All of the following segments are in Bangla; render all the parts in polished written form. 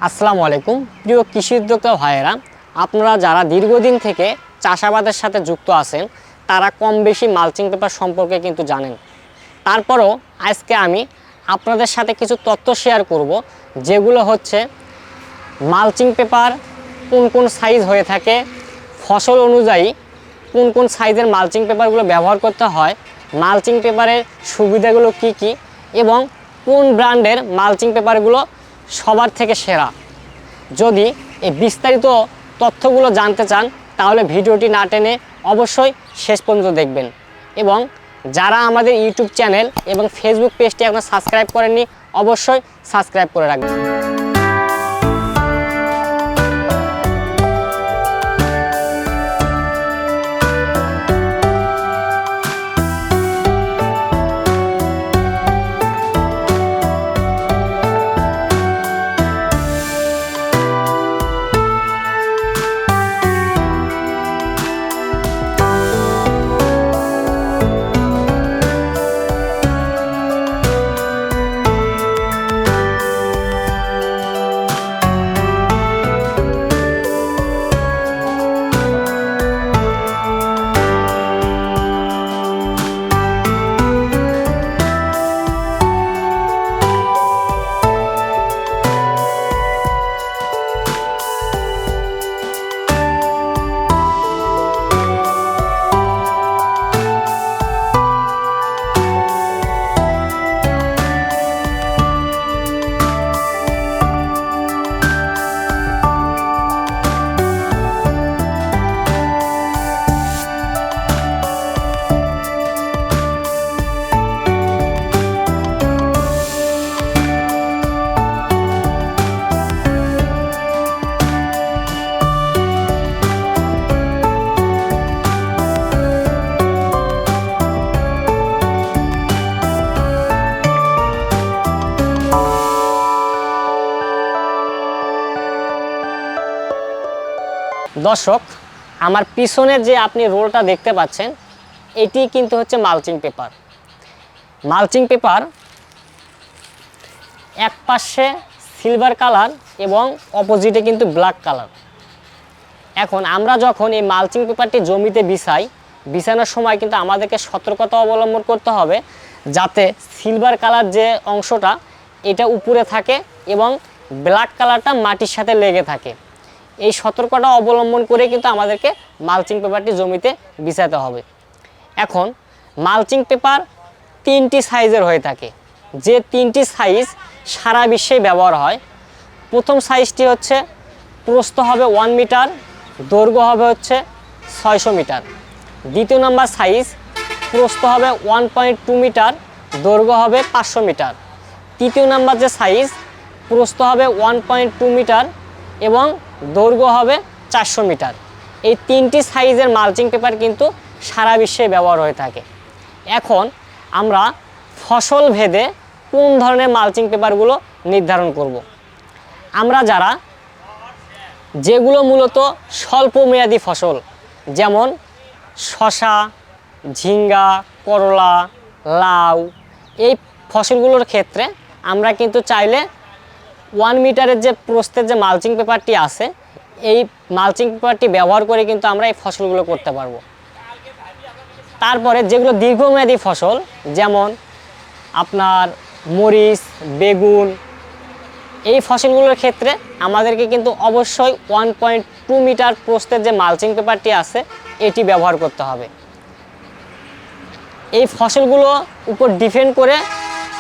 আসসালামু আলাইকুম প্রিয় কৃষি উদ্যোক্তা ভাইয়েরা, আপনারা যারা দীর্ঘদিন থেকে চাষাবাদের সাথে যুক্ত আছেন তারা কম বেশি মালচিং পেপার সম্পর্কে কিন্তু জানেন। তারপরও আজকে আমি আপনাদের সাথে কিছু তথ্য শেয়ার করব, যেগুলো হচ্ছে মালচিং পেপার কোন কোন সাইজ হয়ে থাকে, ফসল অনুযায়ী কোন কোন সাইজের মালচিং পেপারগুলো ব্যবহার করতে হয়, মালচিং পেপারের সুবিধাগুলো কি কি এবং কোন ব্র্যান্ডের মালচিং পেপারগুলো সবার থেকে সেরা। যদি এই বিস্তারিত তথ্যগুলো জানতে চান তাহলে ভিডিওটি না টেনে অবশ্যই শেষ পর্যন্ত দেখবেন, এবং যারা আমাদের ইউটিউব চ্যানেল এবং ফেসবুক পেজটি এখনো সাবস্ক্রাইব করেননি অবশ্যই সাবস্ক্রাইব করে রাখবেন। দর্শক, আমার পিছনে যে আপনি রোলটা দেখতে পাচ্ছেন এটি কিন্তু হচ্ছে মালচিং পেপার। মালচিং পেপার এক পাশে সিলভার কালার এবং অপোজিটে কিন্তু ব্ল্যাক কালার। এখন আমরা যখন এই মালচিং পেপারটি জমিতে বিছানোর সময় কিন্তু আমাদেরকে সতর্কতা অবলম্বন করতে হবে যাতে সিলভার কালার যে অংশটা এটা উপরে থাকে এবং ব্ল্যাক কালারটা মাটির সাথে লেগে থাকে। এই সতর্কতা অবলম্বন করে কিন্তু আমাদেরকে মালচিং পেপারটি জমিতে বিছাতে হবে। এখন মালচিং পেপার তিনটি সাইজের হয়ে থাকে, যে তিনটি সাইজ সারা বিশ্বে ব্যবহার হয়। প্রথম সাইজটি হচ্ছে প্রস্থ হবে 1 মিটার, দৈর্ঘ্য হবে হচ্ছে 600 মিটার। দ্বিতীয় নম্বর সাইজ প্রস্থ হবে 1.2 মিটার, দৈর্ঘ্য হবে 500 মিটার। তৃতীয় নম্বর যে সাইজ প্রস্থ হবে 1.2 মিটার এবং দৈর্ঘ্য হবে 400 মিটার। এই তিনটি সাইজের মালচিং পেপার কিন্তু সারা বিশ্বে ব্যবহার হয়ে থাকে। এখন আমরা ফসল ভেদে কোন ধরনের মালচিং পেপারগুলো নির্ধারণ করব। আমরা যেগুলো মূলত স্বল্পমেয়াদী ফসল, যেমন শসা, ঝিঙ্গা, করলা, লাউ, এই ফসলগুলোর ক্ষেত্রে আমরা কিন্তু চাইলে 1 মিটারের যে প্রস্থের যে মালচিং পেপারটি আছে এই মালচিং পেপারটি ব্যবহার করে কিন্তু আমরা এই ফসলগুলো করতে পারবো। তারপরে যেগুলো দীর্ঘমেয়াদী ফসল, যেমন আপনার মরিচ, বেগুন, এই ফসলগুলোর ক্ষেত্রে আমাদেরকে কিন্তু অবশ্যই 1.2 মিটার প্রস্থের যে মালচিং পেপারটি আছে এটি ব্যবহার করতে হবে। এই ফসলগুলো উপর ডিপেন্ড করে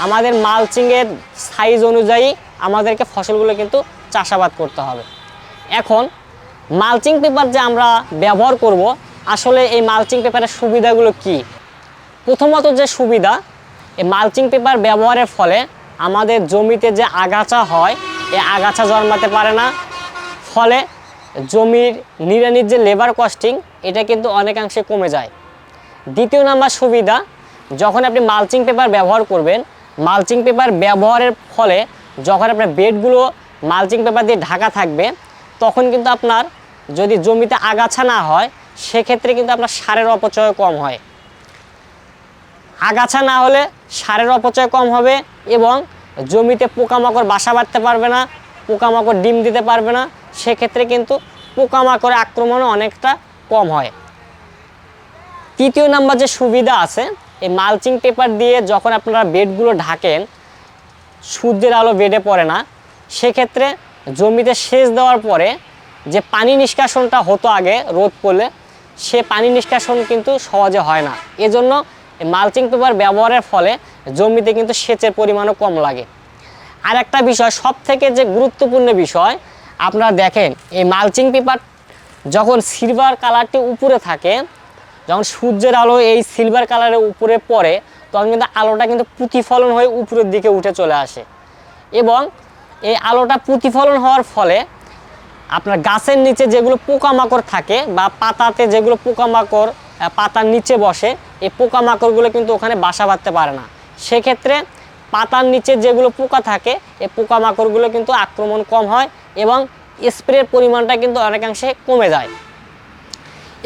আমাদের মালচিংয়ের সাইজ অনুযায়ী আমাদেরকে ফসলগুলো কিন্তু চাষাবাদ করতে হবে। এখন মালচিং পেপার যে আমরা ব্যবহার করব, আসলে এই মালচিং পেপারের সুবিধাগুলো কি? প্রথমত যে সুবিধা, এই মালচিং পেপার ব্যবহারের ফলে আমাদের জমিতে যে আগাছা হয় এই আগাছা জন্মাতে পারে না, ফলে জমির নিড়ানির যে লেবার কস্টিং এটা কিন্তু অনেকাংশে কমে যায়। দ্বিতীয় নাম্বার সুবিধা, যখন আপনি মালচিং পেপার ব্যবহার করবেন, মালচিং পেপার ব্যবহারের ফলে যখন আপনার বেডগুলো মালচিং পেপার দিয়ে ঢাকা থাকবে তখন কিন্তু আপনার যদি জমিতে আগাছা না হয় সেক্ষেত্রে কিন্তু আপনার সারের অপচয় কম হয়। আগাছা না হলে সারের অপচয় কম হবে এবং জমিতে পোকামাকড় বাসা বাঁধতে পারবে না, পোকামাকড় ডিম দিতে পারবে না, সেক্ষেত্রে কিন্তু পোকামাকড়ের আক্রমণও অনেকটা কম হয়। তৃতীয় নাম্বার যে সুবিধা আছে, এই মালচিং পেপার দিয়ে যখন আপনারা বেডগুলো ঢাকেন, সূর্যের আলো বেডে পড়ে না, সেক্ষেত্রে জমিতে সেচ দেওয়ার পরে যে পানি নিষ্কাশনটা হতো আগে রোদ পড়লে, সে পানি নিষ্কাশন কিন্তু সহজে হয় না। এজন্য মালচিং পেপার ব্যবহারের ফলে জমিতে কিন্তু সেচের পরিমাণও কম লাগে। আর একটা বিষয়, সব থেকে যে গুরুত্বপূর্ণ বিষয়, আপনারা দেখেন এই মালচিং পেপার যখন সিলভার কালারটি উপরে থাকে, যখন সূর্যের আলো এই সিলভার কালারের উপরে পড়ে, তখন কিন্তু আলোটা কিন্তু প্রতিফলন হয়ে উপরের দিকে উঠে চলে আসে। এবং এই আলোটা প্রতিফলন হওয়ার ফলে আপনার গাছের নিচে যেগুলো পোকামাকড় থাকে বা পাতাতে যেগুলো পোকামাকড় পাতার নিচে বসে, এই পোকামাকড়গুলো কিন্তু ওখানে বাসা বাঁধতে পারে না। সেক্ষেত্রে পাতার নিচে যেগুলো পোকা থাকে, এই পোকামাকড়গুলো কিন্তু আক্রমণ কম হয় এবং স্প্রের পরিমাণটা কিন্তু অনেকাংশে কমে যায়।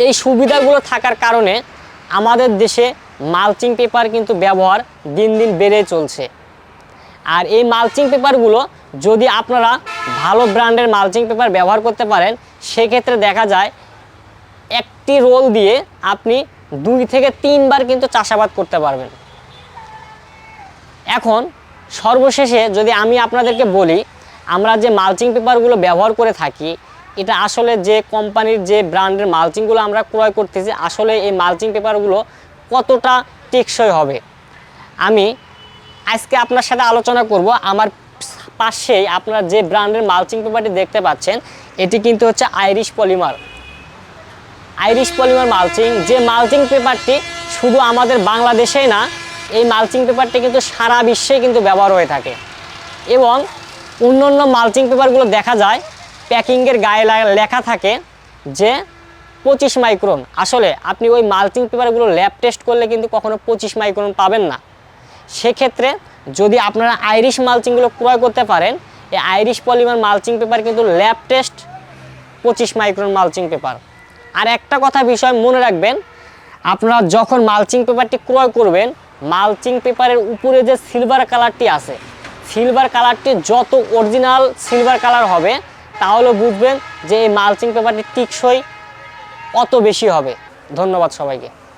এই সুবিধাগুলো থাকার কারণে আমাদের দেশে মালচিং পেপার কিন্তু ব্যবহার দিন দিন বেড়ে চলছে। আর এই মালচিং পেপারগুলো যদি আপনারা ভালো ব্র্যান্ডের মালচিং পেপার ব্যবহার করতে পারেন, সেক্ষেত্রে দেখা যায় একটি রোল দিয়ে আপনি 2 থেকে 3 বার কিন্তু চাষাবাদ করতে পারবেন। এখন সর্বশেষে যদি আমি আপনাদেরকে বলি, আমরা যে মালচিং পেপারগুলো ব্যবহার করে থাকি, এটা আসলে যে কোম্পানির যে ব্র্যান্ডের মালচিংগুলো আমরা ক্রয় করতেছি, আসলে এই মালচিং পেপারগুলো কতটা টেকসই হবে, আমি আজকে আপনার সাথে আলোচনা করব। আমার পাশেই আপনারা যে ব্র্যান্ডের মালচিং পেপারটি দেখতে পাচ্ছেন, এটি কিন্তু হচ্ছে আইরিশ পলিমার মালচিং। যে মালচিং পেপারটি শুধু আমাদের বাংলাদেশেই না, এই মালচিং পেপারটি কিন্তু সারা বিশ্বে কিন্তু ব্যবহার হয়ে থাকে। এবং অন্যান্য মালচিং পেপারগুলো দেখা যায় প্যাকিংয়ের গায়ে লেখা থাকে যে 25 মাইক্রন। আসলে আপনি ওই মালচিং পেপারগুলো ল্যাব টেস্ট করলে কিন্তু কখনো 25 মাইক্রন পাবেন না। সেক্ষেত্রে যদি আপনারা আইরিশ মালচিংগুলো ক্রয় করতে পারেন, এই আইরিশ পলিমার মালচিং পেপার কিন্তু lab test 25 micron mulching paper. আর একটা বিষয় মনে রাখবেন, আপনারা যখন মালচিং পেপারটি ক্রয় করবেন, মালচিং পেপারের উপরে যে সিলভার কালারটি আছে, সিলভার কালারটি যত অরিজিনাল সিলভার কালার হবে, তাহলে বুঝবেন যে এই মালচিং পেপারটি টেকসই অত বেশি হবে। ধন্যবাদ সবাইকে।